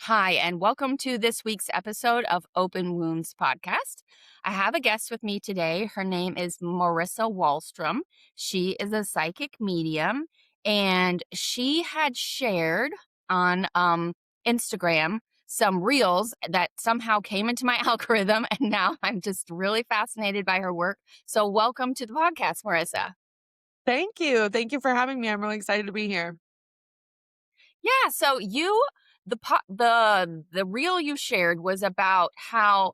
Hi, and welcome to this week's episode of Open Wounds Podcast. I have a guest with me today. Her name is Marissa Walstrom. She is a psychic medium, and she had shared on Instagram some reels that somehow came into my algorithm, and now I'm just really fascinated by her work. So, welcome to the podcast, Marissa. Thank you. Thank you for having me. I'm really excited to be here. Yeah, so the reel you shared was about how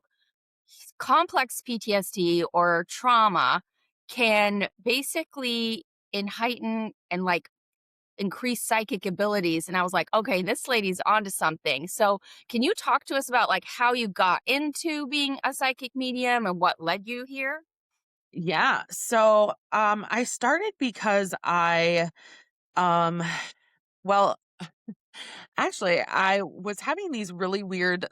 complex PTSD or trauma can basically heighten and increase psychic abilities. And I was like, okay, this lady's onto something. So can you talk to us about how you got into being a psychic medium and what led you here? Yeah. So I started because um well, actually I was having these really weird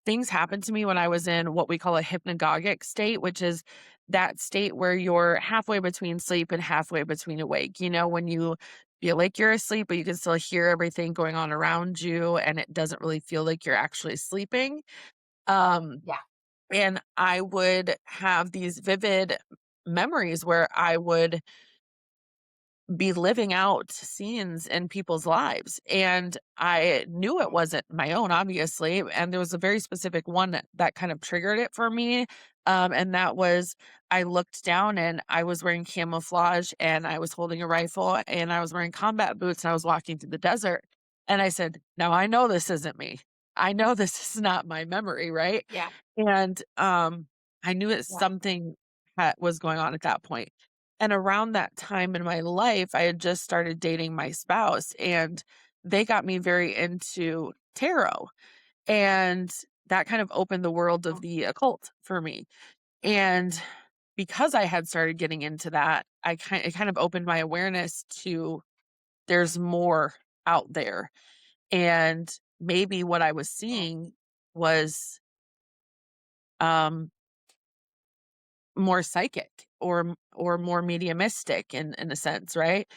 things happen to me when I was in what we call a hypnagogic state, which is that state where you're halfway between sleep and halfway between awake. You know, when you feel like you're asleep, but you can still hear everything going on around you and it doesn't really feel like you're actually sleeping. Um Yeah. And I would have these vivid memories where I would be living out scenes in people's lives. And I knew it wasn't my own, obviously. And there was a very specific one that kind of triggered it for me. And that was I looked down and I was wearing camouflage and I was holding a rifle and I was wearing combat boots and I was walking through the desert. And I said, now I know this isn't me. I know this is not my memory, right? Yeah. And I knew that Yeah. something was going on at that point. And around that time in my life, I had just started dating my spouse, and they got me very into tarot. And that kind of opened the world of the occult for me. And because I had started getting into that, it kind of opened my awareness to there's more out there. And maybe what I was seeing was um more psychic or more mediumistic in a sense, right?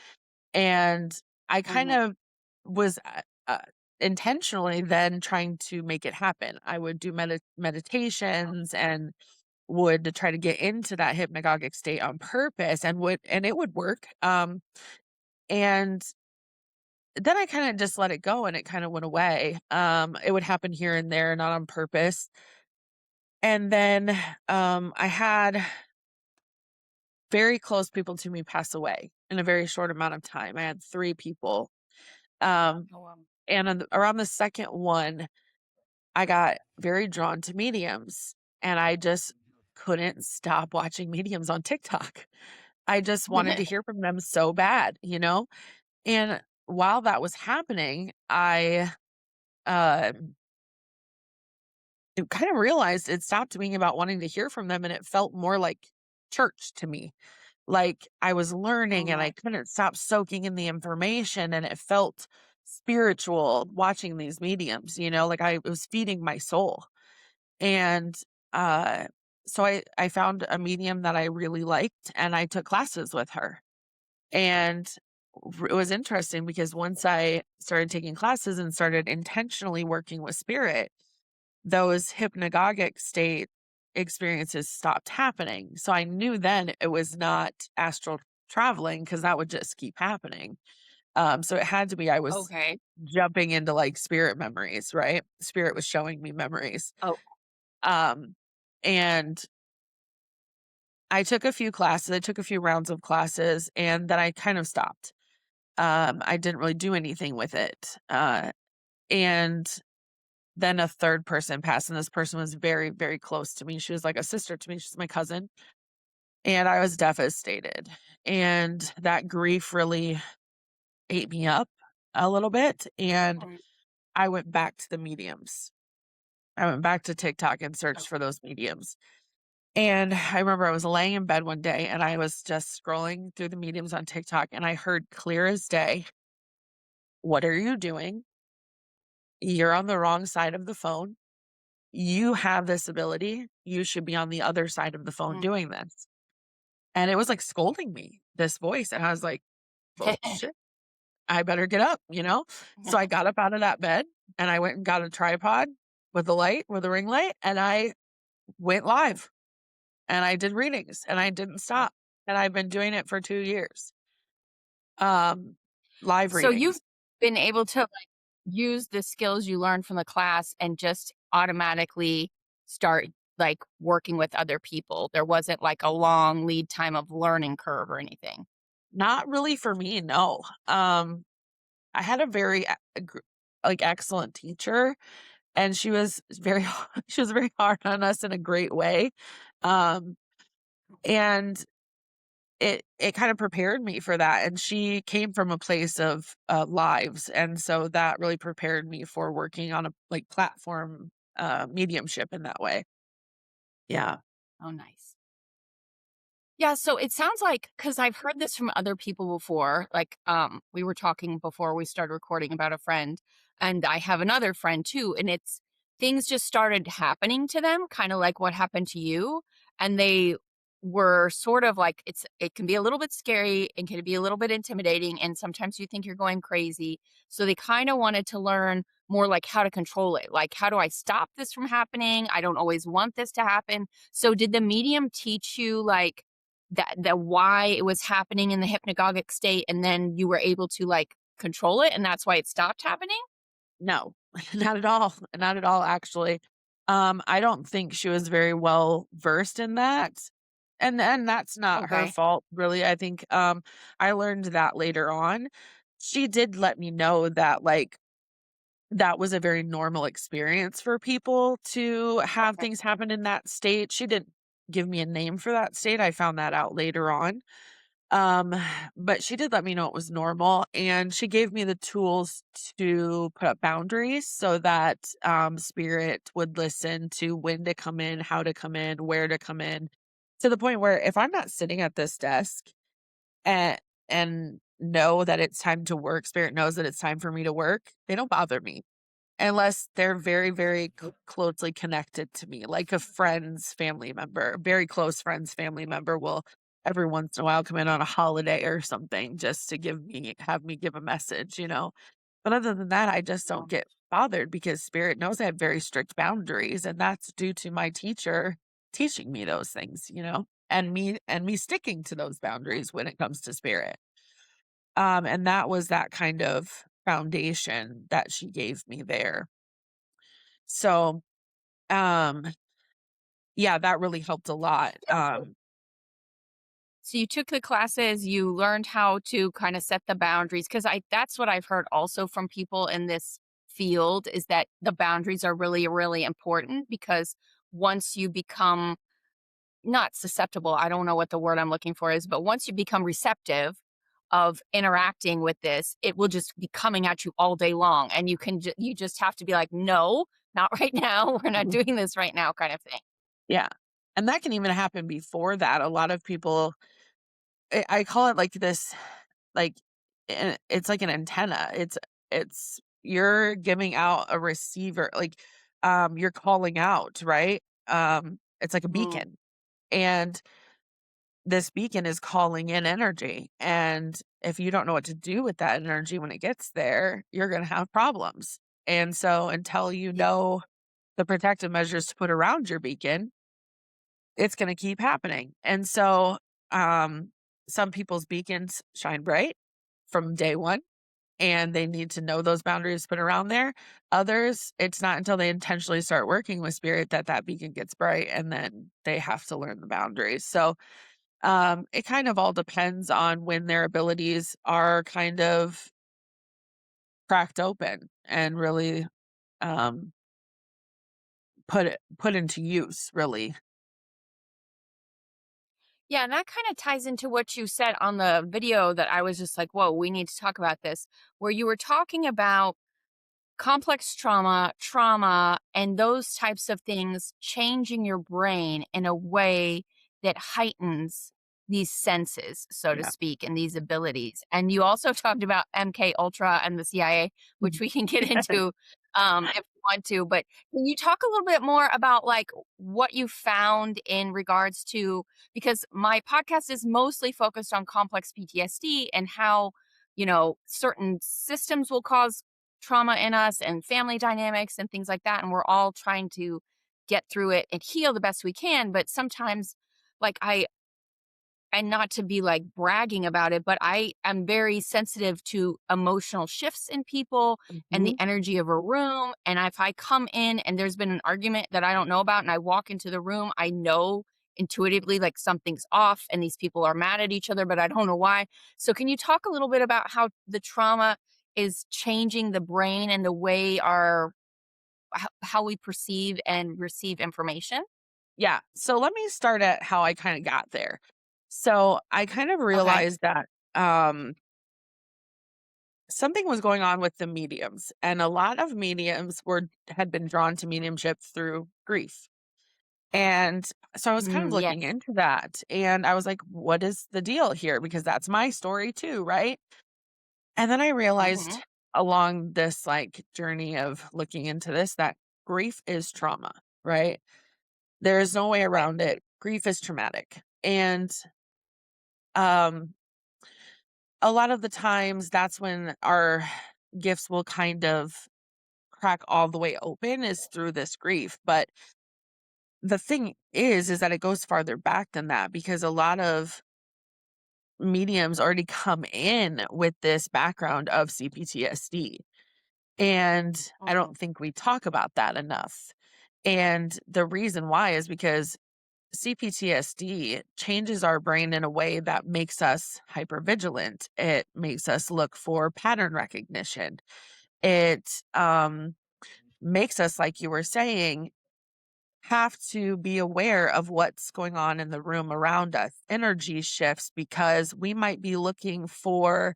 And I kind Mhm. of was intentionally then trying to make it happen. I would do meditations and would to try to get into that hypnagogic state on purpose and it would work. And then I kind of just let it go and it kind of went away. It would happen here and there, not on purpose. And then I had very close people to me pass away in a very short amount of time. I had 3 people. Um, Oh, and around the second one, I got very drawn to mediums, and I just couldn't stop watching mediums on TikTok. I just wanted to hear from them so bad, you know? And while that was happening, I, uh, kind of realized it stopped being about wanting to hear from them, and it felt more like church to me. Like, I was learning and I Right. couldn't stop soaking in the information, and it felt spiritual watching these mediums, you know, like it was feeding my soul. And, uh, so I found a medium that I really liked, and I took classes with her. And it was interesting because once I started taking classes and started intentionally working with spirit, those hypnagogic state experiences stopped happening. So I knew then it was not astral traveling because that would just keep happening. So it had to be I was Okay. jumping into like spirit memories, right? Spirit was showing me memories. Oh, Um, and I took a few classes, I took a few rounds of classes, and then I kind of stopped. I didn't really do anything with it. And then a third person passed, and this person was very, very close to me. She was like a sister to me. She's my cousin. And I was devastated. And that grief really ate me up a little bit. And mm, I went back to the mediums. I went back to TikTok and searched for okay. those mediums. And I remember I was laying in bed one day and I was just scrolling through the mediums on TikTok and I heard clear as day, what are you doing? You're on the wrong side of the phone. You have this ability. You should be on the other side of the phone Mm. doing this. And it was like scolding me, this voice. And I was like, well, shit, I better get up, you know? So I got up out of that bed and I went and got a tripod with a ring light, and I went live and I did readings and I didn't stop. And I've been doing it for 2 years. Um, Live So you've readings. been able to, like, use the skills you learned from the class and just automatically start, like, working with other people. There wasn't, like, a long lead time of learning curve or anything. Not really for me, no. I had a very excellent teacher, and she was very she was very hard on us in a great way. Um, and it kind of prepared me for that, and she came from a place of, lives, and so that really prepared me for working on a, like, platform, mediumship in that way. Yeah. Oh, nice. Yeah, so it sounds like, because I've heard this from other people before, like, we were talking before we started recording about a friend, and I have another friend too, and it's things just started happening to them, kind of like what happened to you, and they were sort of like, it can be a little bit scary and can be a little bit intimidating, and sometimes you think you're going crazy. So they kind of wanted to learn more like how to control it. Like, how do I stop this from happening? I don't always want this to happen. So did the medium teach you, like, that why it was happening in the hypnagogic state, and then you were able to, like, control it, and that's why it stopped happening? No, not at all, not at all, actually. I don't think she was very well versed in that, and that's not her Okay. fault, really. I think, I learned that later on. She did let me know that, like, that was a very normal experience for people to have Okay. things happen in that state. She didn't give me a name for that state, I found that out later on. Um, but she did let me know it was normal, and she gave me the tools to put up boundaries so that, spirit would listen to when to come in, how to come in, where to come in, to the point where if I'm not sitting at this desk and know that it's time to work, spirit knows that it's time for me to work, they don't bother me. Unless they're very, very closely connected to me, like a friend's family member, very close friend's family member will every once in a while come in on a holiday or something just to have me give a message, you know? But other than that, I just don't Oh, get bothered because spirit knows I have very strict boundaries, and that's due to my teacher teaching me those things, you know? And me sticking to those boundaries when it comes to spirit. And that was that kind of foundation that she gave me there. So, um, yeah, that really helped a lot. yeah, so you took the classes, you learned how to kinda set the boundaries, because I that's what I've heard also from people in this field, is that the boundaries are really, really important, because once you become not susceptible, I don't know what the word I'm looking for is, but once you become receptive of interacting with this, it will just be coming at you all day long, and you just have to be like, "No, not right now. We're not Mhm. doing this right now," kind of thing. Yeah. And that can even happen before that. A lot of people, I call it like this, like, it's like an antenna. It's you're giving out a receiver, like, you're calling out, right? It's like a Mm. beacon. And this beacon is calling in energy. And if you don't know what to do with that energy when it gets there, you're going to have problems. And so until you Yeah. know the protective measures to put around your beacon, it's going to keep happening. And so, um, some people's beacons shine bright from day one, and they need to know those boundaries put around there. Others, it's not until they intentionally start working with spirit that that beacon gets bright, and then they have to learn the boundaries. So, it kind of all depends on when their abilities are kind of cracked open and really, um, put into use, really. Yeah, and that kinda ties into what you said on the video that I was just like, "Whoa, we need to talk about this," where you were talking about complex trauma, and those types of things changing your brain in a way that heightens these senses, so to Yeah. speak, and these abilities. And you also talked about MK Ultra and the CIA, which we can get into if you want to. But can you talk a little bit more about, like, what you found in regards to, because my podcast is mostly focused on complex PTSD and how, certain systems will cause trauma in us and family dynamics and things like that. And we're all trying to get through it and heal the best we can. But sometimes, like, and not to be like bragging about it, but I am very sensitive to emotional shifts in people and the Mhm. energy of a room. And if I come in and there's been an argument that I don't know about and I walk into the room, I know intuitively like something's off and these people are mad at each other, but I don't know why. So, can you talk a little bit about how the trauma is changing the brain and the way how we perceive and receive information? Yeah. So let me start at how I kind of got there. So I kind of Okay. realized that um, something was going on with the mediums, and a lot of mediums had been drawn to mediumship through grief. And so I was kind of Mm, yeah. looking into that, and I was like, what is the deal here? Because that's my story too, right? And then I realized Hmm. along this like journey of looking into this that grief is trauma, right? There is no way Right. around it. Grief is traumatic. And um a lot of the times that's when our gifts will kind of crack all the way open is through this grief. But the thing is that it goes farther back than that because a lot of mediums already come in with this background of CPTSD. And I Mm, don't think we talk about that enough. And the reason why is because CPTSD changes our brain in a way that makes us hypervigilant. It makes us look for pattern recognition. It makes us, like you were saying, have to be aware of what's going on in the room around us, energy shifts, because we might be looking for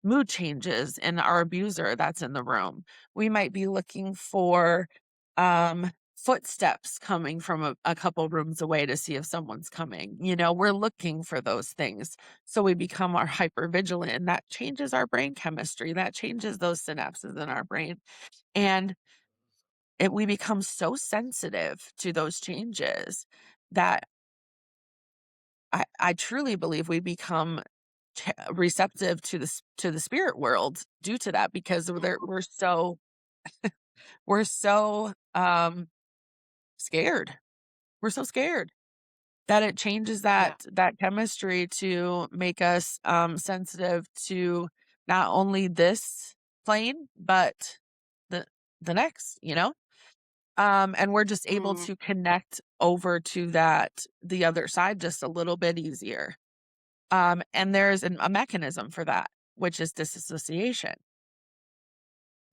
mood changes in our abuser that's in the room. We might be looking for footsteps coming from a couple rooms away to see if someone's coming. You know, we're looking for those things. So we become our hyper vigilant, and that changes our brain chemistry. That changes those synapses in our brain. And we become so sensitive to those changes that I truly believe we become receptive to to the spirit world due to that because we're so scared. We're so scared that it changes yeah. that chemistry to make us sensitive to not only this plane but the the next, you know? And we're just able Mm, to connect over to the other side just a little bit easier. And there's a mechanism for that, which is disassociation.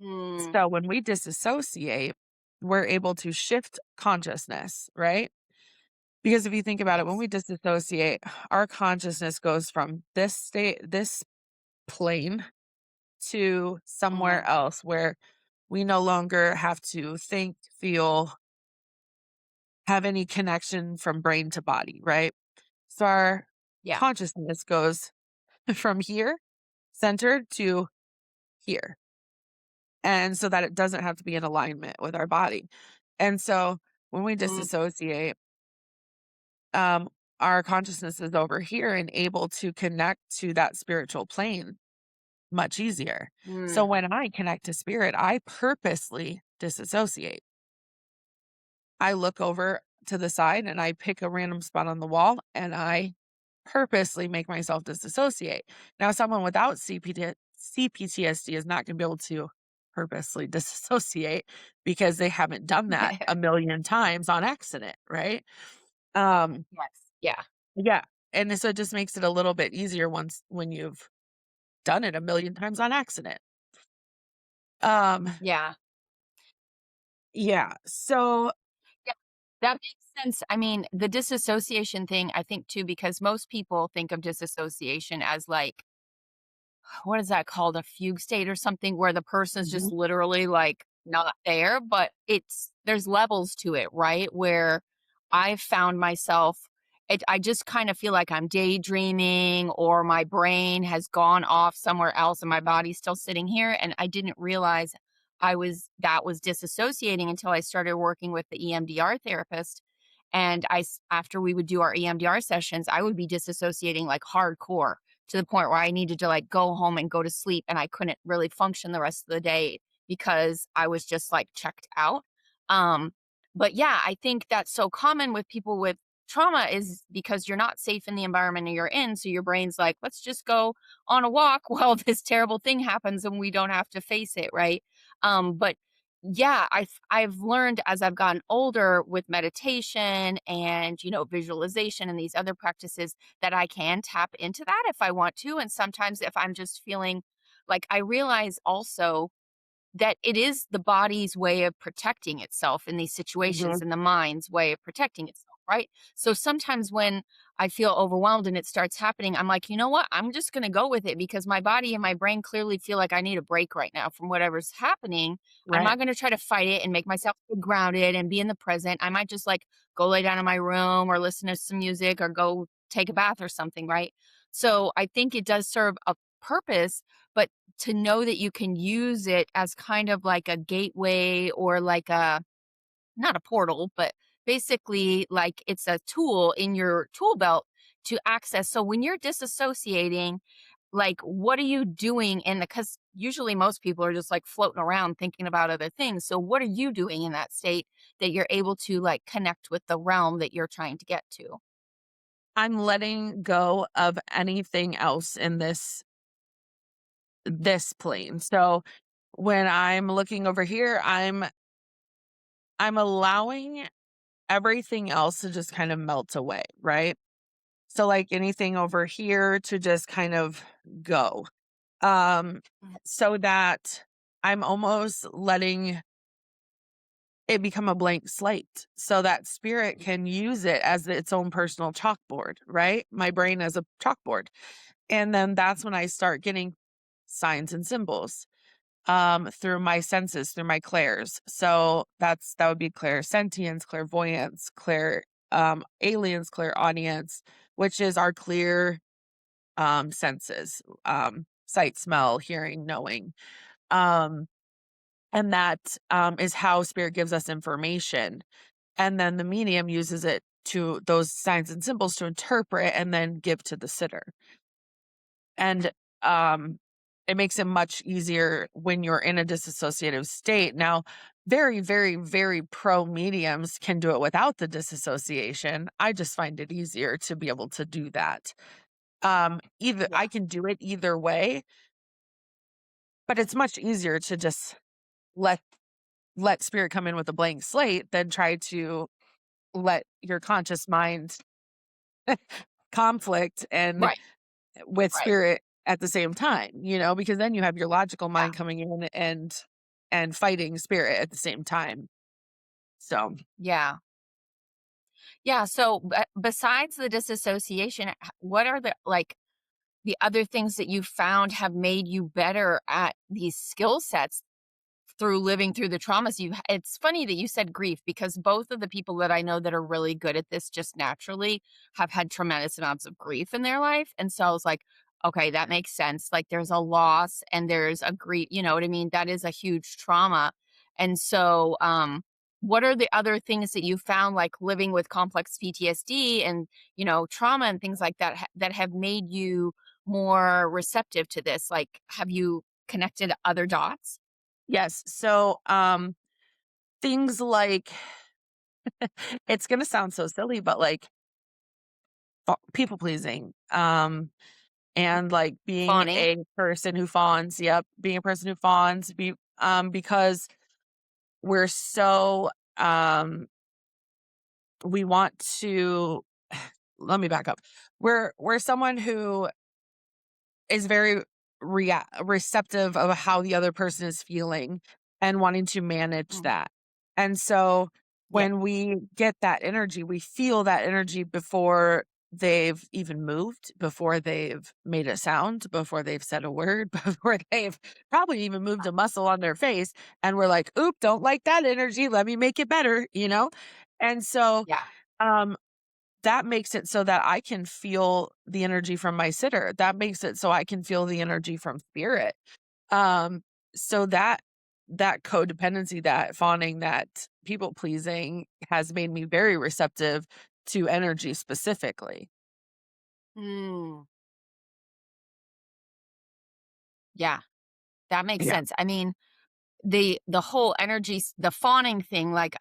mm, So when we disassociate, we're able to shift consciousness, right? Because if you think about it, when yes. we disassociate, our consciousness goes from this plane to somewhere Mhm. else where we no longer have to think, feel, have any connection from brain to body, right? So our Yeah. consciousness goes from here, centered, to here. And so that it doesn't have to be in alignment with our body. And so when we Mm, disassociate, um, our consciousness is over here and able to connect to that spiritual plane much easier. So mm, when I connect to spirit, I purposely disassociate. I look over to the side and I pick a random spot on the wall and I purposely make myself disassociate. Now, someone without CPTSD is not going to be able to purposely disassociate because they haven't done that a million times on accident, right? Um, yes. Yeah. yeah. And so it just makes it a little bit easier once when you've done it a million times on accident. Um, Yeah. yeah. So, Yeah. That makes sense. I mean, the disassociation thing, I think too, because most people think of disassociation as like, what is that called? A fugue state or something where the person's mhm, just literally like not there, but there's levels to it, right? Where I've found myself, I just kind of feel like I'm daydreaming or my brain has gone off somewhere else and my body's still sitting here. And I didn't realize that was disassociating until I started working with the EMDR therapist. And after we would do our EMDR sessions, I would be disassociating like hardcore to the point where I needed to like go home and go to sleep and I couldn't really function the rest of the day because I was just like checked out. Um, but yeah, I think that's so common with people with trauma is because you're not safe in the environment you're in. So your brain's like, let's just go on a walk while this terrible thing happens and we don't have to face it, right? But yeah, I've learned as I've gotten older with meditation and, visualization and these other practices that I can tap into that if I want to. And sometimes if I'm just feeling like I realize also that it is the body's way of protecting itself in these situations Mhm. and the mind's way of protecting itself, right? So sometimes when I feel overwhelmed and it starts happening, I'm like, you know what? I'm just going to go with it because my body and my brain clearly feel like I need a break right now from whatever's happening. I'm Right. not going to try to fight it and make myself feel grounded and be in the present. I might just like go lay down in my room or listen to some music or go take a bath or something, right? So I think it does serve a purpose, but to know that you can use it as kind of like a gateway or like a not a portal, but basically like it's a tool in your tool belt to access. So when you're disassociating, like what are you doing in the cuz usually most people are just like floating around thinking about other things. So what are you doing in that state that you're able to like connect with the realm that you're trying to get to? I'm letting go of anything else in this plane. So when I'm looking over here, I'm allowing everything else to just kind of melt away, right? So like anything over here to just kind of go. Um so that I'm almost letting it become a blank slate so that spirit can use it as its own personal chalkboard, right? My brain as a chalkboard. And then that's when I start getting signs and symbols through my senses, through my clairs. So that would be clairsentience, clairvoyance, aliens, clairaudience, which is our clear senses, sight, smell, hearing, knowing. Um and that is how spirit gives us information. And then the medium uses it to those signs and symbols to interpret and then give to the sitter. And um, it makes it much easier when you're in a disassociative state. Now, very, very, very pro mediums can do it without the disassociation. I just find it easier to be able to do that. Either Yeah. I can do it either way, but it's much easier to just let let spirit come in with a blank slate than try to let your conscious mind conflict and Right. with Right. spirit at the same time, because then you have your logical Yeah. mind coming in and fighting spirit at the same time. So, Yeah. Yeah, so, besides the disassociation, what are the, like, the other things that you found have made you better at these skill sets through living through the traumas it's funny that you said grief because both of the people that I know that are really good at this just naturally have had tremendous amounts of grief in their life, and so I was like, "Okay, that makes sense." Like, there's a loss and there's a grief, you know what I mean? That is a huge trauma, and so, what are the other things that you found, like, living with complex PTSD and, trauma and things like that that have made you more receptive to this? Like, have you connected other dots? yes. So, things like it's going to sound so silly, but like people pleasing, and like being Fawning. a person who fawns. Yep. Being a person who fawns, because we're so, we want to, let me back up. We're someone who is very receptive of how the other person is feeling and wanting to manage Mm, that. And so yeah, when we get that energy, we feel that energy before they've even moved, before they've made a sound, before they've said a word, before they've probably even moved a muscle on their face. And we're like, oop, don't like that energy. Let me make it better. And so yeah. um that makes it so that I can feel the energy from my sitter. That makes it so I can feel the energy from spirit. Um, so that codependency, that fawning, that people pleasing has made me very receptive to energy specifically. Mm, yeah, that makes Yeah. sense. I mean, the whole the fawning thing, like,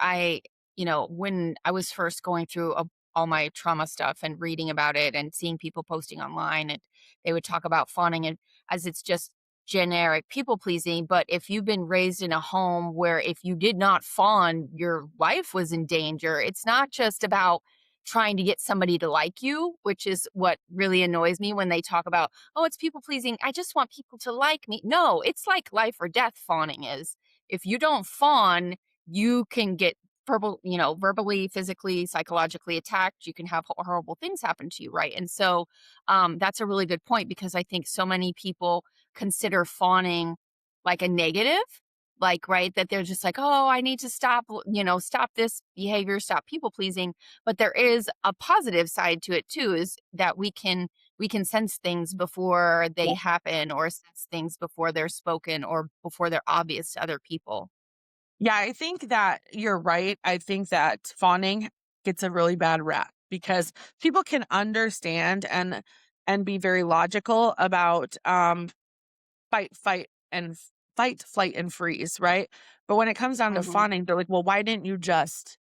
when I was first going through all my trauma stuff and reading about it and seeing people posting online, and they would talk about fawning and as it's just generic people pleasing. But if you've been raised in a home where if you did not fawn, your life was in danger, it's not just about trying to get somebody to like you, which is what really annoys me when they talk about, oh, it's people pleasing. I just want people to like me. No, it's like life or death fawning is. If you don't fawn, you can get verbally, physically, psychologically attacked. You can have horrible things happen to you, right? And so that's a really good point because I think so many people consider fawning like a negative, like, right, that they're just like, oh, I need to stop this behavior, stop people pleasing. But there is a positive side to it too, is that we can sense things before they happen or sense things before they're spoken or before they're obvious to other people. Yeah, I think that you're right. I think that fawning gets a really bad rap because people can understand and be very logical about fight, fight, and fight, flight, and freeze, right? But when it comes down to Mhm. fawning, they're like, well, why didn't you just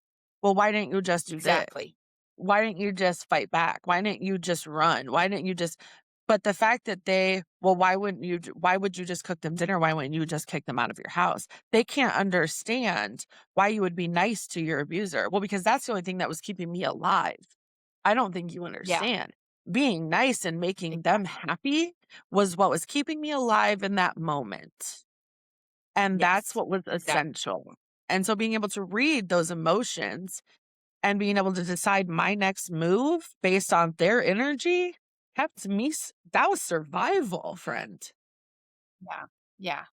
do this? Exactly. Why didn't you just fight back? Why didn't you just run? Why didn't you just but the fact that why would you just cook them dinner? Why wouldn't you just kick them out of your house? They can't understand why you would be nice to your abuser. Well, because that's the only thing that was keeping me alive. I don't think you Yeah, understand. Being nice and making them exactly. happy was what was keeping me alive in that moment. And that's Yes, what was exactly. essential. And so being able to read those emotions and being able to decide my next move based on their energy kept me that was survival, friend. Yeah, yeah,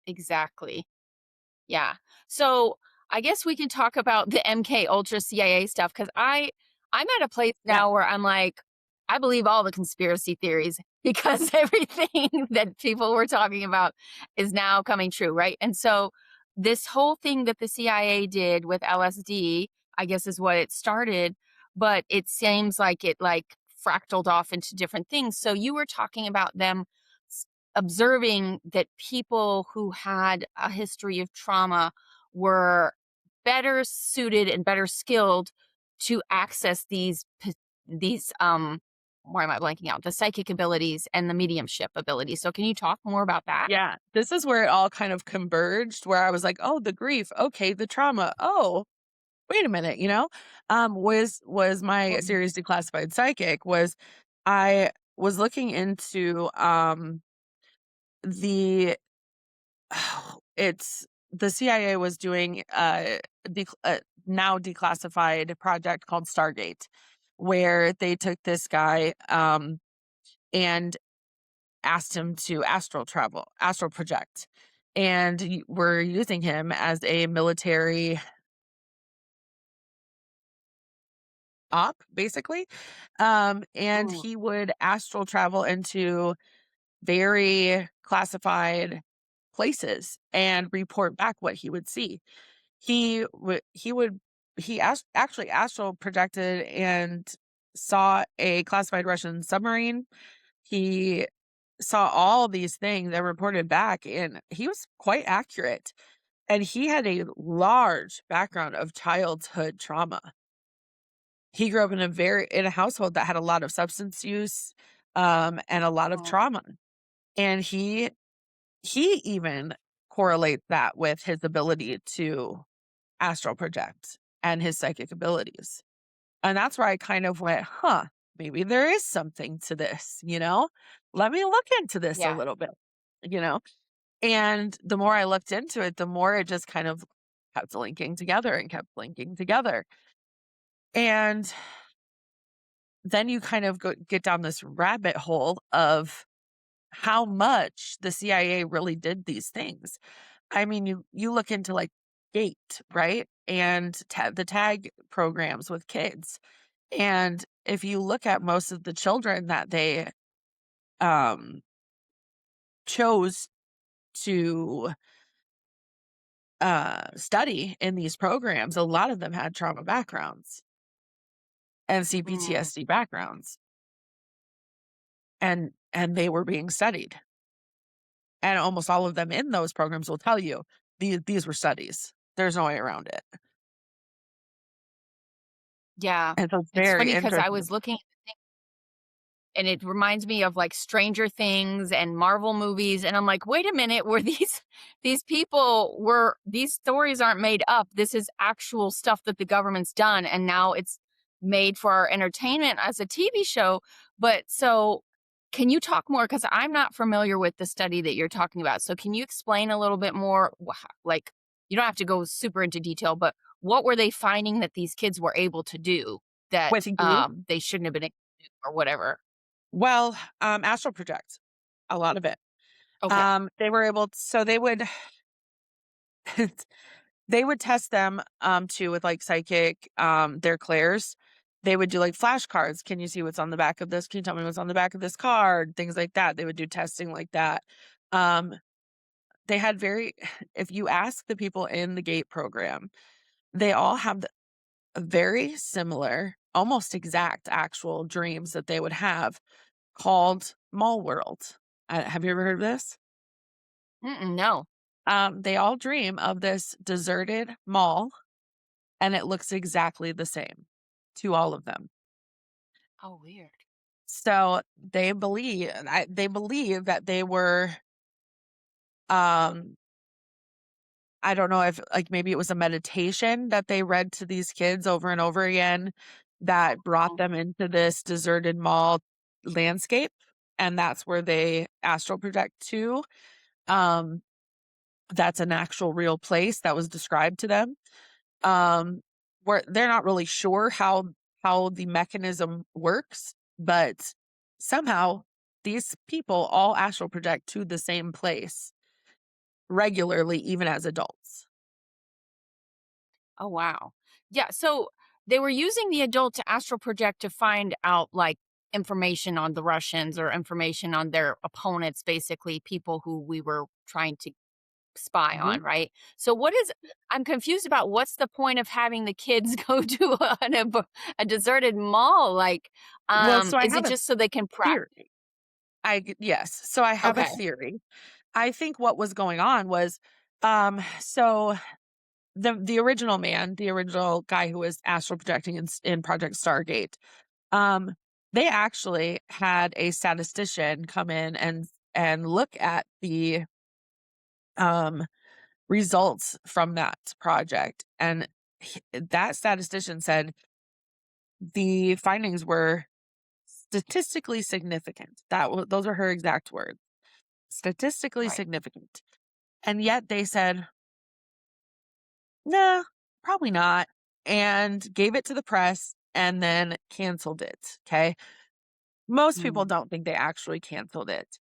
exactly. Yeah. So I guess we can talk about the MK Ultra CIA stuff because I'm at a place Yeah. now where I'm like, I believe all the conspiracy theories because everything that people were talking about is now coming true, right? And so this whole thing that the CIA did with LSD, I guess is what it started, but it seems like it like fractaled off into different things. So you were talking about them observing that people who had a history of trauma were better suited and better skilled to access these why am I blanking out? The psychic abilities and the mediumship abilities. So can you talk more about that? Yeah. This is where it all kind of converged where I was like, "Oh, the grief. Okay, the trauma. Oh, wait a minute," was my Mhm. series Declassified Psychic was I was looking into the it's the CIA was doing a now declassified project called Stargate, where they took this guy and asked him to astral project, and were using him as a military op, basically. And Mm, he would astral travel into very classified places and report back what he would see. He would actually astral projected and saw a classified Russian submarine. He saw all these things that reported back, and he was quite accurate. And he had a large background of childhood trauma. He grew up in a household that had a lot of substance use, and a lot of mm, trauma. And he even correlates that with his ability to astral project and his psychic abilities. And that's where I kind of went, huh, maybe there is something to this, you know? Let me look into this a yeah, little bit, you know? And the more I looked into it, the more it just kind of kept linking together and kept linking together. And then you kind of get down this rabbit hole of how much the CIA really did these things. I mean, you look into like Gate, right? And the tag programs with kids. And if you look at most of the children that they um chose to study in these programs, a lot of them had trauma backgrounds and mm, CPTSD backgrounds, and they were being studied. And almost all of them in those programs will tell you. These were studies. There's no way around it. Yeah. And so it's It's very funny because I interesting. was looking and it reminds me of like Stranger Things and Marvel movies, and I'm like, wait a minute, were these people were these stories aren't made up. This is actual stuff that the government's done, and now it's made for our entertainment as a TV show. But so can you talk more, because I'm not familiar with the study that you're talking about. So can you explain a little bit more, like, you don't have to go super into detail, but what were they finding that these kids were able to do that With you? they shouldn't have been able to do or whatever? Well, astral project, a lot of it. Okay. They were able so they would they would test them, too with, like, psychic, their clairs. They would do, like, flashcards. "Can you see what's on the back of this? Can you tell me what's on the back of this card?" Things like that. They would do testing like that. Um, they had very if you ask the people in the GATE program, they all have the very similar, almost exact actual dreams that they would have called Mall World. Have you ever heard of this? Mm-mm, no. They all dream of this deserted mall, and it looks exactly the same to all of them. Oh, weird. So they believe that they were, um, I don't know if like maybe it was a meditation that they read to these kids over and over again that brought Oh, them into this deserted mall landscape, and that's where they astral project to. Um, that's an actual real place that was described to them. um, where they're not really sure how the mechanism works, but somehow these people all astral project to the same place regularly, even as adults. oh, wow. Yeah. So they were using the adult to astral project to find out like information on the Russians or information on their opponents, basically people who we were trying to spy Mhm. on, right? So what is I'm confused about what's the point of having the kids go to a deserted mall? Like, Well, so I is have it a just so they can practice? theory. Yes, so I have a Okay. theory. I think what was going on was, so the original man, the original guy who was astral projecting in Project Stargate, Um, they actually had a statistician come in and look at the, um, results from that project, and that statistician said the findings were statistically significant. Those are her exact words, statistically Right. significant, and yet they said, "Nah, probably not," and gave it to the press and then canceled it, okay? Most people Mm. don't think they actually canceled it.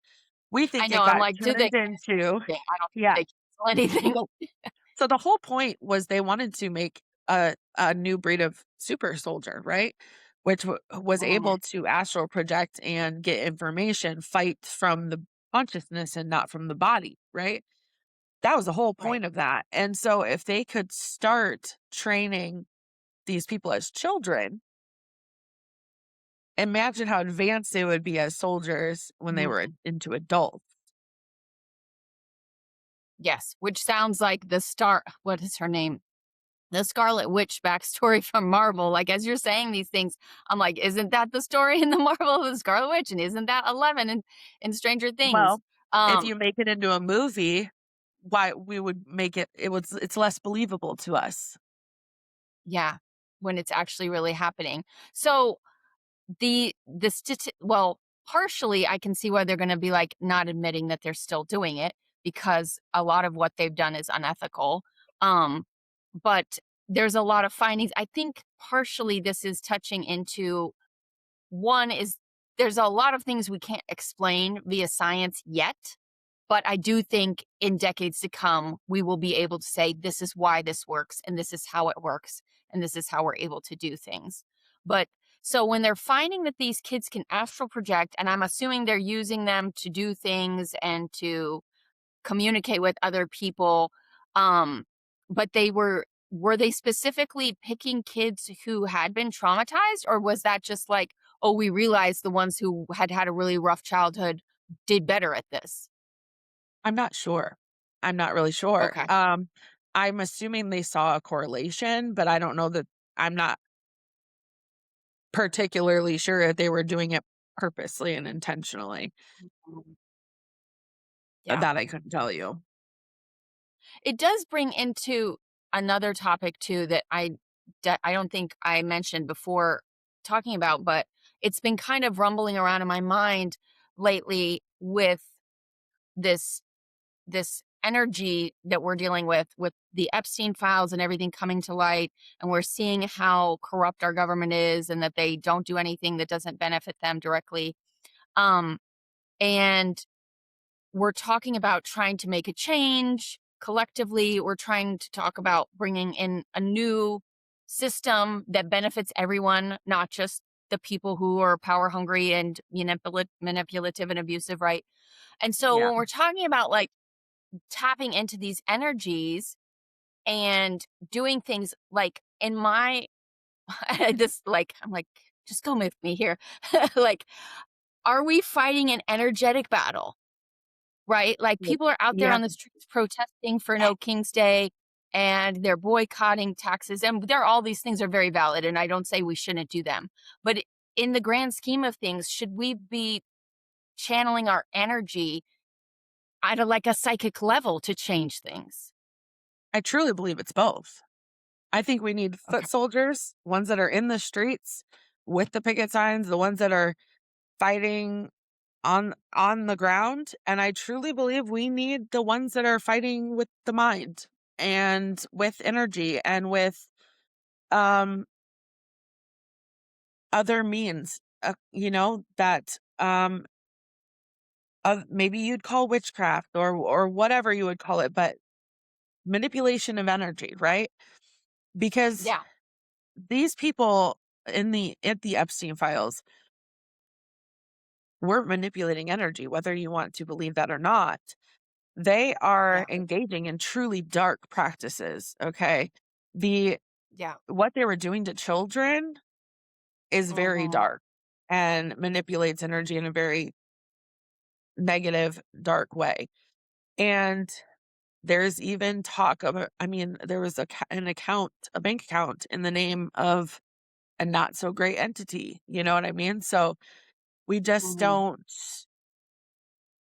We I think know. it I'm got like, do they turned into cancel anything? I don't yeah. think they cancel anything. Well, so the whole point was they wanted to make a new breed of super soldier, right? Which was Mm, able to astral project and get information, fight from the consciousness and not from the body, right? That was the whole right. point of that. And so if they could start training these people as children, imagine how advanced they would be as soldiers when they were Mm. into adults. Yes, which sounds like what is her name? The Scarlet Witch backstory from Marvel. Like, as you're saying these things, I'm like, isn't that the story in the Marvel of the Scarlet Witch? And isn't that 11 in Stranger Things? Well, if Um, you make it into a movie, why we would make it's less believable to us. yeah, when it's actually really happening. So well, partially I can see why they're gonna be, like, not admitting that they're still doing it, because a lot of what they've done is unethical. Um, but there's a lot of findings. I think partially this is touching into one is there's a lot of things we can't explain via science yet, but I do think in decades to come, we will be able to say, this is why this works, and this is how it works, and this is how we're able to do things. But so when they're finding that these kids can astral project, and I'm assuming they're using them to do things and to communicate with other people, um, but were they specifically picking kids who had been traumatized, or was that just like, oh, we realized the ones who had had a really rough childhood did better at this? I'm not sure. I'm not really sure. Okay. I'm assuming they saw a correlation, but I don't know that I'm not particularly sure if they were doing it purposely and intentionally. Mhm. Yeah. That I couldn't tell you. It does bring into another topic too that I don't think I mentioned before talking about, but it's been kind of rumbling around in my mind lately with this this energy that we're dealing with the Epstein files and everything coming to light, and we're seeing how corrupt our government is and that they don't do anything that doesn't benefit them directly. Um and we're talking about trying to make a change collectively. We're trying to talk about bringing in a new system that benefits everyone, not just the people who are power hungry and manipulative and abusive, right? And so Yeah, when we're talking about like tapping into these energies and doing things like in my this like I'm like just go with me here. Like, are we fighting an energetic battle? Right? Like, yeah, people are out there yeah. on the streets protesting for No King's Day, and they're boycotting taxes, and all these things are very valid, and I don't say we shouldn't do them. But in the grand scheme of things, should we be channeling our energy at like, a psychic level to change things? I truly believe it's both. I think we need foot Okay. soldiers, ones that are in the streets with the picket signs, the ones that are fighting on the ground, and I truly believe we need the ones that are fighting with the mind and with energy and with um other means, that maybe you'd call witchcraft or whatever you would call it, but manipulation of energy, right? Because Yeah. these people at the Epstein files were manipulating energy, whether you want to believe that or not. They are Yeah. engaging in truly dark practices, okay? The Yeah. What they were doing to children is very Mhm. dark and manipulates energy in a very negative, dark way. And there's even talk of there was a bank account in the name of a not so great entity, you know what I mean? So we just Mhm. don't.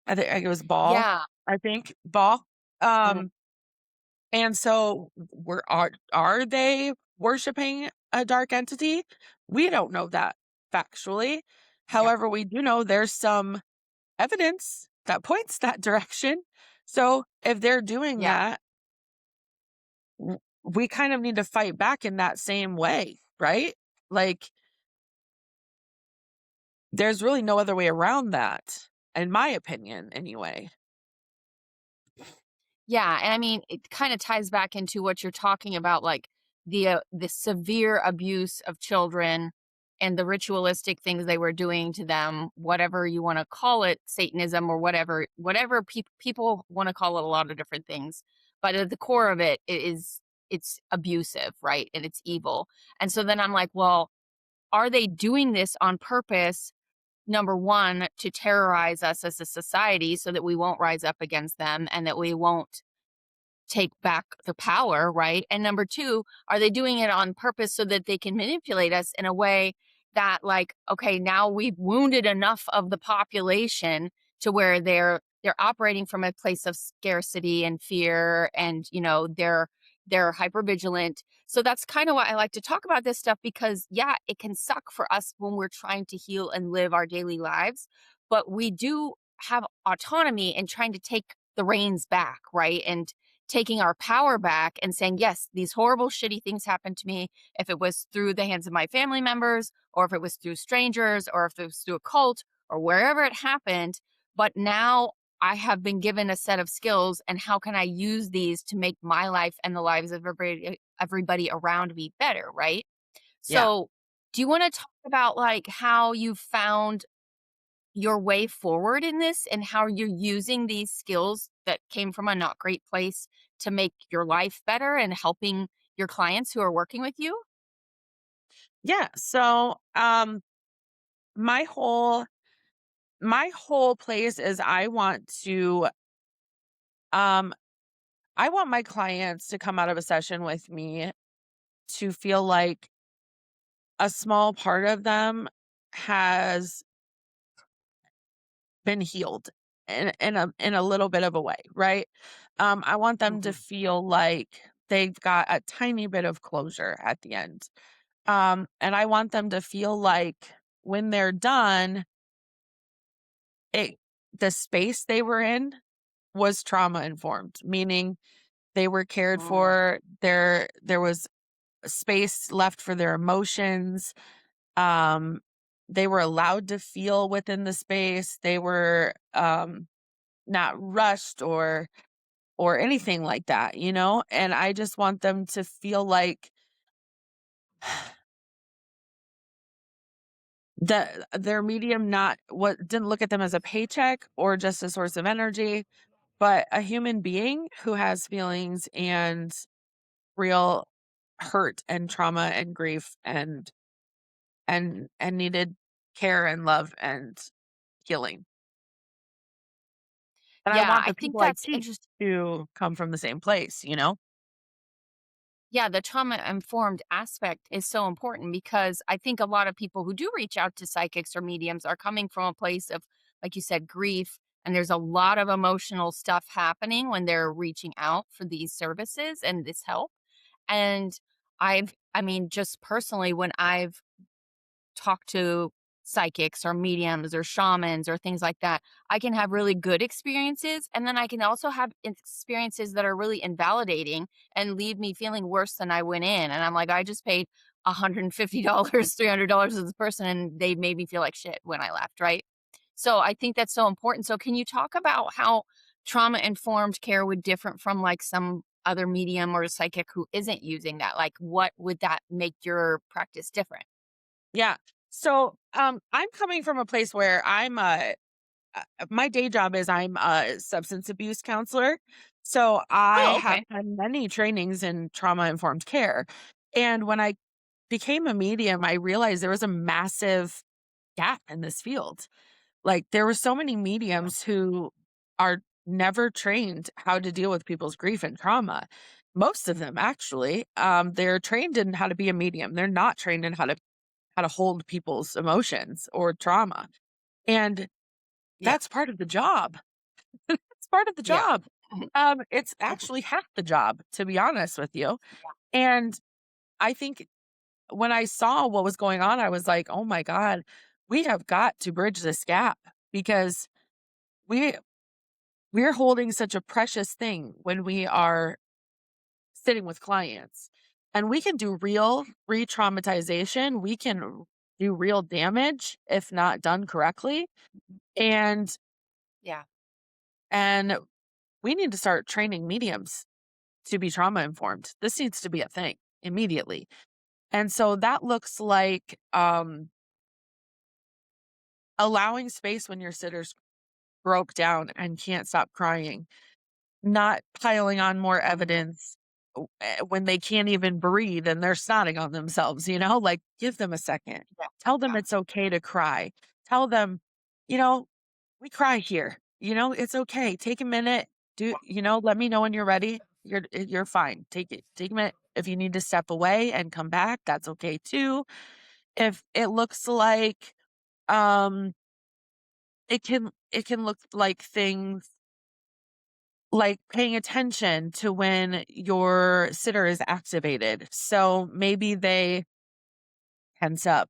I think it was Ball, Yeah. I think, Ball. Mhm. Um, and so are they worshiping a dark entity? We don't know that factually. Yeah. However, we do know there's some evidence that points that direction. So if they're doing Yeah. that, we kind of need to fight back in that same way, right? Like, there's really no other way around that, in my opinion, anyway. Yeah, and I mean, it kinda ties back into what you're talking about, like, the severe abuse of children and the ritualistic things they were doing to them, whatever you wanna call it, Satanism or whatever people wanna call it a lot of different things, but at the core of it is it's abusive, right? And it's evil, and so then I'm like, well, are they doing this on purpose, number 1, to terrorize us as a society so that we won't rise up against them and that we won't take back the power, right? And number 2, are they doing it on purpose so that they can manipulate us in a way that like, okay, now we've wounded enough of the population to where they're operating from a place of scarcity and fear and, they're hyper vigilant. So that's kind of why I like to talk about this stuff because yeah, it can suck for us when we're trying to heal and live our daily lives, but we do have autonomy in trying to take the reins back, right? And taking our power back and saying, yes, these horrible, shitty things happened to me. If it was through the hands of my family members, or if it was through strangers, or if it was through a cult, or wherever it happened. But now I have been given a set of skills, and how can I use these to make my life and the lives of everybody around me better, right? Yeah. So, do you want to talk about like how you found your way forward in this and how you're using these skills that came from a not great place to make your life better and helping your clients who are working with you? Yeah. So, my whole my whole place is I want to I want my clients to come out of a session with me to feel like a small part of them has been healed in a little bit of a way, right? I want them to Mhm. feel like they've got a tiny bit of closure at the end. And I want them to feel like when they're done, it the space they were in was trauma informed, meaning they were cared Mm. for, there was space left for their emotions. Um, they were allowed to feel within the space. They were not rushed or anything like that, you know? And I just want them to feel like their medium not what didn't look at them as a paycheck or just a source of energy, but a human being who has feelings and real hurt and trauma and grief and needed care and love and healing. And I Yeah, want I the think people I that's teach interesting. to come from the same place, you know? Yeah, the trauma informed aspect is so important because I think a lot of people who do reach out to psychics or mediums are coming from a place of, like you said, grief. And there's a lot of emotional stuff happening when they're reaching out for these services and this help. And I mean, just personally, when I've talk to psychics or mediums or shamans or things like that, I can have really good experiences. And then I can also have experiences that are really invalidating and leave me feeling worse than I went in. And I'm like, I just paid $150, $300 to this person, and they made me feel like shit when I left. Right. So I think that's so important. So, can you talk about how trauma informed care would different from like some other medium or psychic who isn't using that? Like, what would that make your practice different? Yeah. So, I'm coming from a place where my day job is I'm a substance abuse counselor. So I Oh, have okay. had many trainings in trauma informed care. And when I became a medium, I realized there was a massive gap in this field. Like there were so many mediums who are never trained how to deal with people's grief and trauma. Most of them actually, they're trained in how to be a medium. They're not trained in how to hold people's emotions or trauma. And Yeah. that's part of the job. It's part of the Yeah. job. Mhm. It's Mhm. actually half the job, to be honest with you. Yeah. And I think when I saw what was going on, I was like, oh my God, we have got to bridge this gap because we we're holding such a precious thing when we are sitting with clients. And we can do real re-traumatization. We can do real damage if not done correctly. And Yeah. and we need to start training mediums to be trauma informed. This needs to be a thing immediately. And so that looks like allowing space when your sitters broke down and can't stop crying, not piling on more Mhm. evidence when they can't even breathe and they're snotting on themselves, you know, like give them a second. Yeah. Tell them Yeah. it's okay to cry. Tell them, you know, we cry here. You know, it's okay. Take a minute. Do, you know, let me know when you're ready. You're fine. Take a minute. If you need to step away and come back, that's okay too. If it looks like um it can look like things like paying attention to when your sitter is activated. So maybe they tense up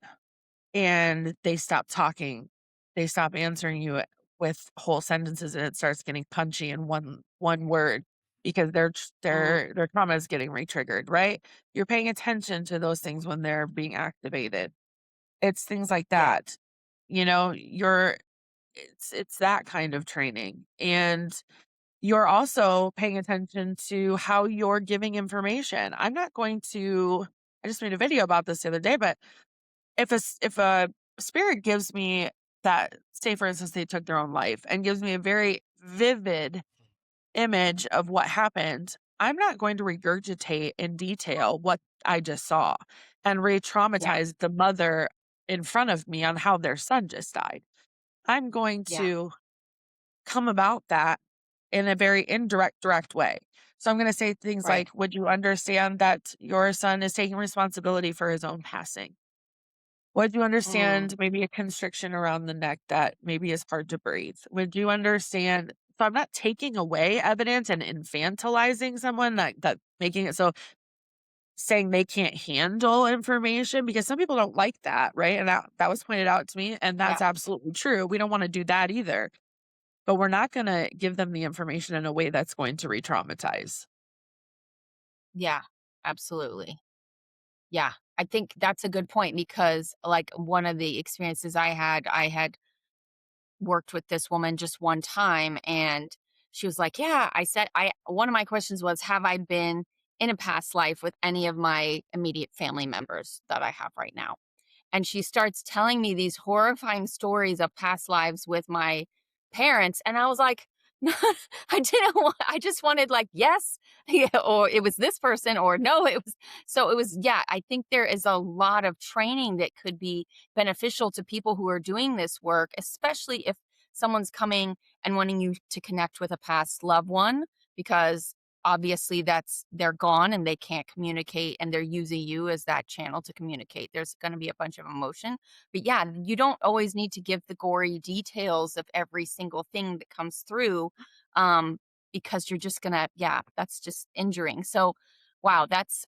and they stop talking. They stop answering you with whole sentences and it starts getting punchy in one word because Mhm. their trauma is getting re-triggered, right? You're paying attention to those things when they're being activated. It's things like Yeah. that. You know, it's that kind of training. And you're also paying attention to how you're giving information. I just made a video about this the other day, but if a spirit gives me that, say for instance, they took their own life and gives me a very vivid image of what happened, I'm not going to regurgitate in detail what I just saw and Yeah. re-traumatize the mother in front of me on how their son just died. I'm going Yeah. to come about that in a very indirect, direct way. So I'm going to say things Right. like, would you understand that your son is taking responsibility for his own passing? Would you Mm, understand maybe a constriction around the neck that maybe is hard to breathe? Would you understand? So I'm not taking away evidence and infantilizing someone, that making it so saying they can't handle information, because some people don't like that, right? And that was pointed out to me, and yeah. that's absolutely true. We don't want to do that either. But we're not going to give them the information in a way that's going to re-traumatize. Yeah. Absolutely. Yeah. I think that's a good point because, like, one of the experiences I had worked with this woman just one time, and she was like, "Yeah," I said I one of my questions was, "Have I been in a past life with any of my immediate family members that I have right now?" And she starts telling me these horrifying stories of past lives with my parents, and I was like, "No, I didn't want I just wanted, like, yes, yeah, or it was this person, or no, it was." So it was, yeah, I think there is a lot of training that could be beneficial to people who are doing this work, especially if someone's coming and wanting you to connect with a past loved one, because obviously that's they're gone and they can't communicate and they're using you as that channel to communicate. There's going to be a bunch of emotion. But yeah, you don't always need to give the gory details of every single thing that comes through, um because you're just going to, yeah, that's just injuring. So wow, that's,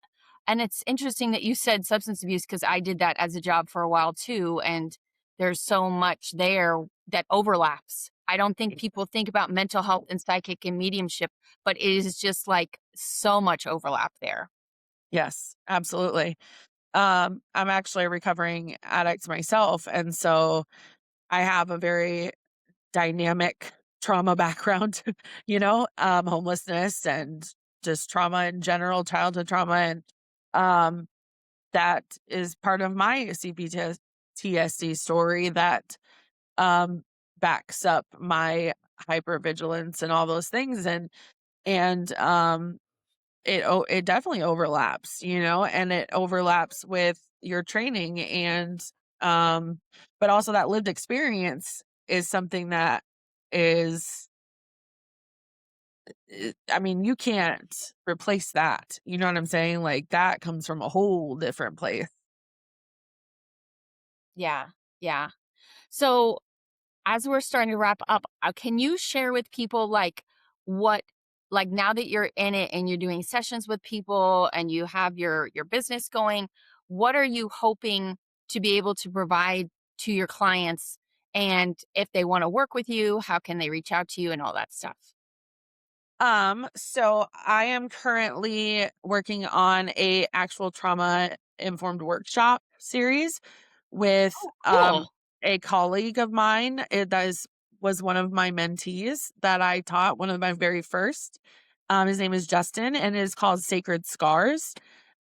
and it's interesting that you said substance abuse because I did that as a job for a while too, and there's so much there that overlaps. I don't think people think about mental health and psychic and mediumship, but it is just, like, so much overlap there. Yes, absolutely. I'm actually a recovering addict myself. And so I have a very dynamic trauma background, homelessness and just trauma in general, childhood trauma. And um, that is part of my CPTSD story that um, backs up my hypervigilance and all those things. And it definitely overlaps, and it overlaps with your training um but also that lived experience is something that is I mean, you can't replace that. You know what I'm saying? Like that comes from a whole different place. Yeah, yeah. So, as we're starting to wrap up, can you share with people, like, what, like, now that you're in it and you're doing sessions with people and you have your business going, what are you hoping to be able to provide to your clients? And if they wanna work with you, how can they reach out to you and all that stuff? So I am currently working on a actual trauma informed workshop series with Oh, cool. a colleague of mine. Was one of my mentees that I taught, one of my very first. His name is Justin and it is called Sacred Scars.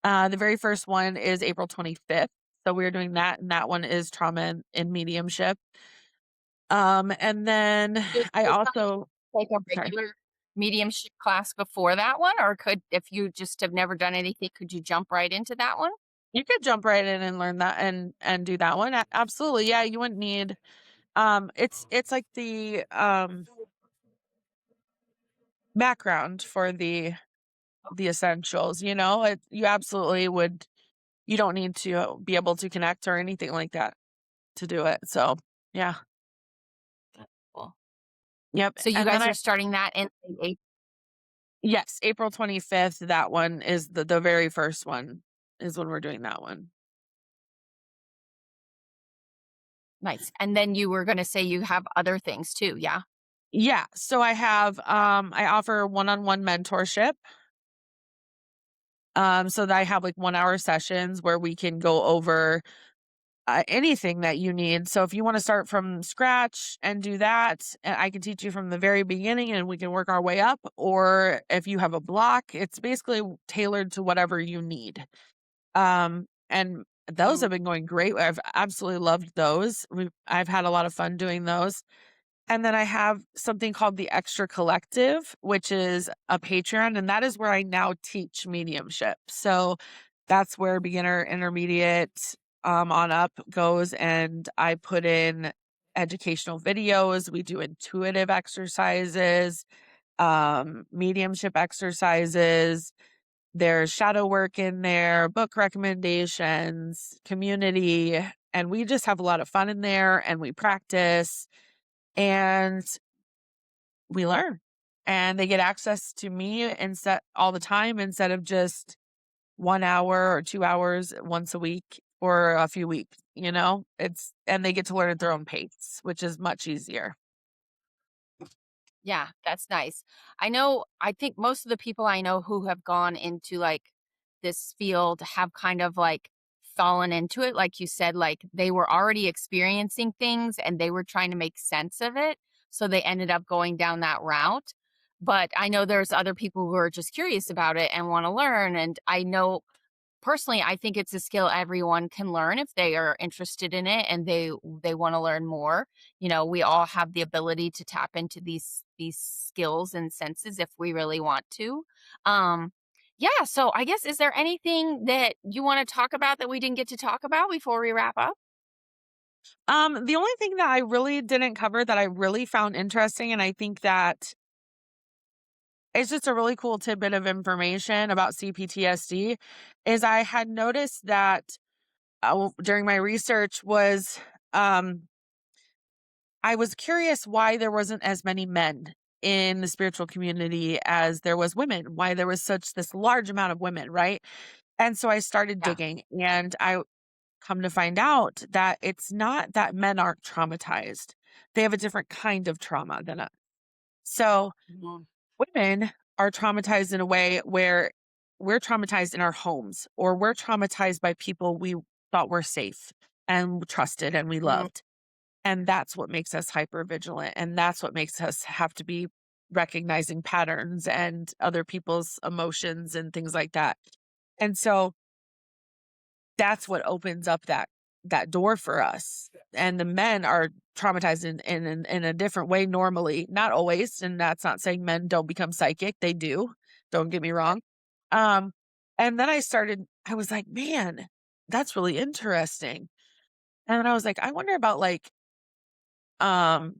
The very first one is April 25th. So we're doing that, and that one is trauma and mediumship. And then Did I you also take a sorry. regular mediumship class before that one? Or could, if you just have never done anything, could you jump right into that one? You could jump right in and learn that and do that one. Absolutely. Yeah, you wouldn't need it's like the background for the essentials, you absolutely would. You don't need to be able to connect or anything like that to do it. So, yeah. Cool. Yep. So you And then guys I are starting that in yes, April 25th, that one is the very first one is when we're doing that one. nice. And then you were gonna say you have other things too, yeah? Yeah, so I offer one-on-one mentorship. So that I have like 1 hour sessions where we can go over anything that you need. So if you want to start from scratch and do that, I can teach you from the very beginning and we can work our way up. Or if you have a block, it's basically tailored to whatever you need. And those Mm. have been going great. I've absolutely loved those. I've had a lot of fun doing those. And then I have something called the Extra Collective, which is a Patreon, and that is where I now teach mediumship. So that's where beginner, intermediate, on up goes. And I put in educational videos. We do intuitive exercises. mediumship exercises, there's shadow work in there, book recommendations, community, and we just have a lot of fun in there and we practice and we learn. And they get access to me instead all the time instead of just 1 hour or 2 hours once a week or a few weeks, you know? It's and they get to learn at their own pace, which is much easier. Yeah, that's nice. I think most of the people I know who have gone into like this field have kind of like fallen into it. Like you said, like they were already experiencing things and they were trying to make sense of it. So they ended up going down that route. But I know there's other people who are just curious about it and want to learn. And I know personally, I think it's a skill everyone can learn if they are interested in it and they wanna learn more. You know, we all have the ability to tap into these skills and senses if we really want to. Um, yeah, so I guess is there anything that you wanna talk about that we didn't get to talk about before we wrap up? The only thing that I really didn't cover that I really found interesting, and I think that it's just a really cool tidbit of information about CPTSD, is I had noticed that during my research was um, I was curious why there wasn't as many men in the spiritual community as there was women, why there was such this large amount of women, right? And so I started Yeah. digging and I come to find out that it's not that men aren't traumatized. They have a different kind of trauma than us. So Mhm. women are traumatized in a way where we're traumatized in our homes or we're traumatized by people we thought were safe and trusted and we Mhm. loved. And that's what makes us hyper vigilant. And that's what makes us have to be recognizing patterns and other people's emotions and things like that. And so that's what opens up that door for us. And the men are traumatized in a different way normally, not always. And that's not saying men don't become psychic. They do. Don't get me wrong. Um, and then I was like, man, that's really interesting. And then I was like, I wonder about like um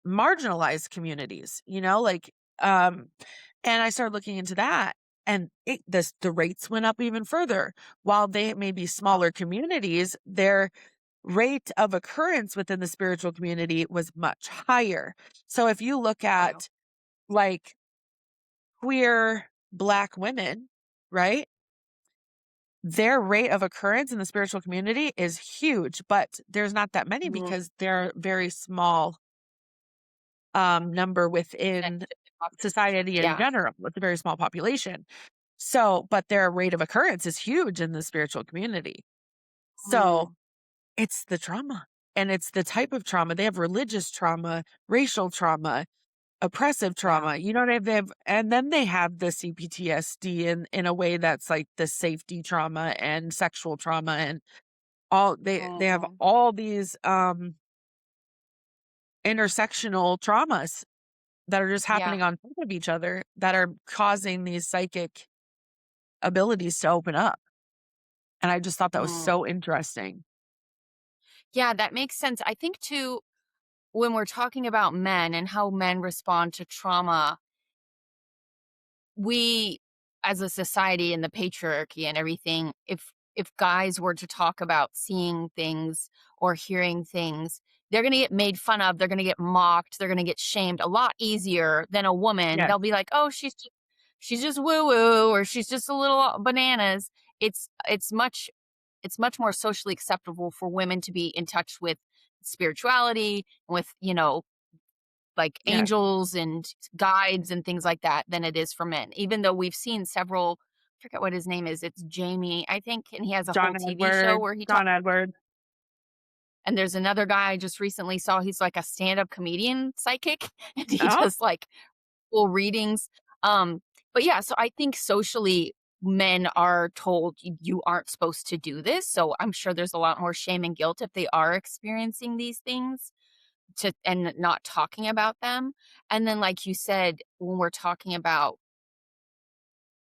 marginalized communities, you know, like, and I started looking into that and the rates went up even further. While they may be Oh, smaller communities, their rate of occurrence within the spiritual community was much higher. So if you look wow. at like queer Black women, right? Their rate of occurrence in the spiritual community is huge, but there's not that many Mhm. because they're very small number Percentage within of the population. society in Yeah. general. It's a very small population. So, but their rate of occurrence is huge in the spiritual community. So Mm. it's the trauma and it's the type of trauma. They have religious trauma, racial trauma, oppressive Yeah. trauma. You know what I mean? And then they have the CPTSD in a way that's like the safety trauma and sexual trauma and all they have Mhm. all these intersectional traumas that are just Yeah. happening on top of each other that are causing these psychic abilities to open up. And I just thought that was Mm. so interesting. Yeah, that makes sense. I think too, when we're talking about men and how men respond to trauma, we as a society and the patriarchy and everything, if guys were to talk about seeing things or hearing things, they're going to get made fun of, they're going to get mocked, they're going to get shamed a lot easier than a woman. Yes. They'll be like, "Oh, she's just woo woo or she's just a little bananas." It's much more socially acceptable for women to be in touch with spirituality, with, like Yes. angels and guides and things like that than it is for men. Even though we've seen several, I forget what his name is. It's Jamie, I think, and he has a whole TV show where he talks. John Edward. And there's another guy I just recently saw. He's like a stand-up comedian psychic, and he Oh, does like full readings. But yeah, so I think socially, men are told you aren't supposed to do this. So I'm sure there's a lot more shame and guilt if they are experiencing these things to and not talking about them. And then like you said, when we're talking about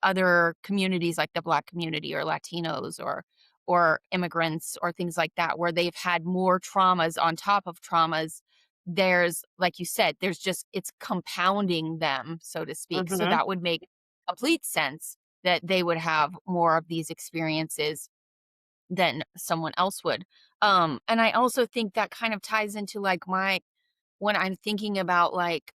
other communities like the Black community or Latinos or immigrants or things like that, where they've had more traumas on top of traumas, there's, like you said, there's just it's compounding them, so to speak. So Mhm. that would make complete sense that they would have more of these experiences than someone else would. And I also think that kind of ties into like my when I'm thinking about like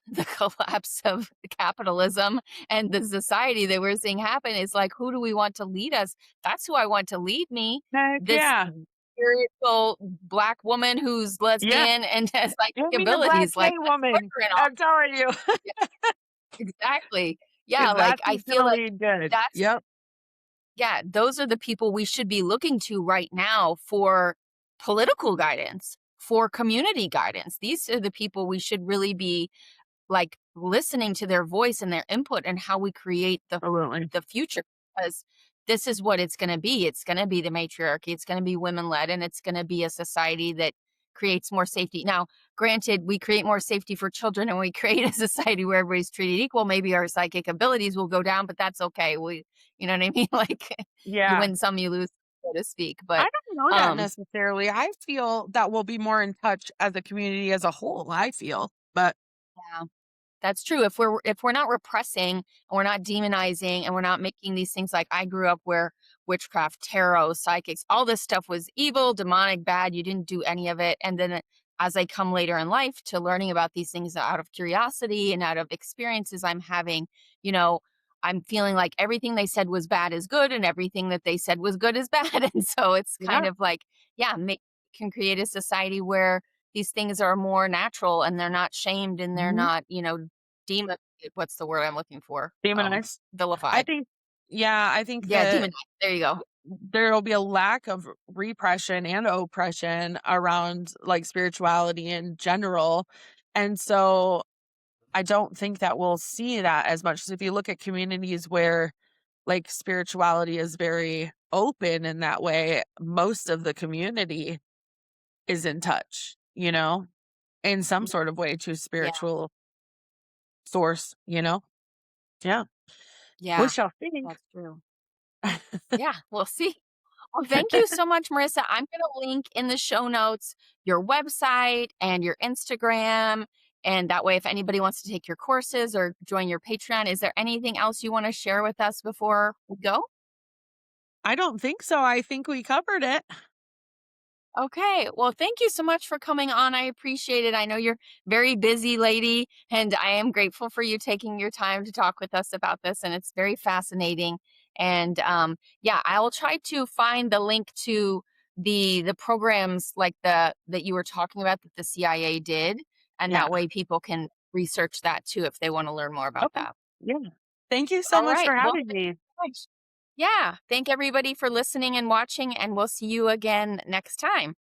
the collapse of capitalism and the society that we're seeing happen is like, who do we want to lead us? That's who I want to lead me. Heck This yeah. spiritual black woman who's Yeah. lesbian and has like Give me a black abilities. Like, gay let's put woman. her in I'm telling you. office. Yeah, exactly. Yeah, 'Cause like that's I who's feel gonna like lead good. that's Yep. yeah, those are the people we should be looking to right now for political guidance, for community guidance. These are the people we should really be like listening to their voice and their input and how we create Absolutely. the future, because this is what it's going to be. It's going to be the matriarchy, it's going to be women led, and it's going to be a society that creates more safety. Now granted, we create more safety for children and we create a society where everybody's treated equal, maybe our psychic abilities will go down, but that's okay. We you know what I mean? Like you Yeah. win some, you lose, so to speak. I But don't know that um necessarily. I feel that we'll be more in touch as a community as a whole, I feel. But yeah. That's true. If we're not repressing and we're not demonizing and we're not making these things like I grew up where witchcraft, tarot, psychics, all this stuff was evil, demonic, bad. You didn't do any of it. And then as I come later in life to learning about these things out of curiosity and out of experiences I'm having, you know, I'm feeling like everything they said was bad is good and everything that they said was good is bad. And so it's kind yeah. of like, yeah, make can create a society where these things are more natural and they're not shamed and they're Mhm. not, demon what's the word I'm looking for? Demonized. I Vilified. think yeah, I think Yeah, that demonized. There you go. there'll be a lack of repression and oppression around, like, spirituality in general, and so I don't think that we'll see that as much. So if you look at communities where, like, spirituality is very open in that way, most of the community is in touch, in some Mm, sort of way to yeah, spiritual source, you know? Yeah. We yeah, shall see. that's true. Yeah, we'll see. Well, thank you so much, Marissa. I'm gonna link in the show notes your website and your Instagram, and that way if anybody wants to take your courses or join your Patreon, is there anything else you wanna share with us before we go? I don't think so. I think we covered it. Okay. Well, thank you so much for coming on. I appreciate it. I know you're very busy lady, and I am grateful for you taking your time to talk with us about this. And it's very fascinating. And yeah, I will try to find the link to the programs like the that you were talking about that the CIA did, and Yeah. that way people can research that too if they want to learn more about Okay. that. Yeah. Thank you so All much right. for Well, having thank me. you so much. Yeah. Thank everybody for listening and watching, and we'll see you again next time.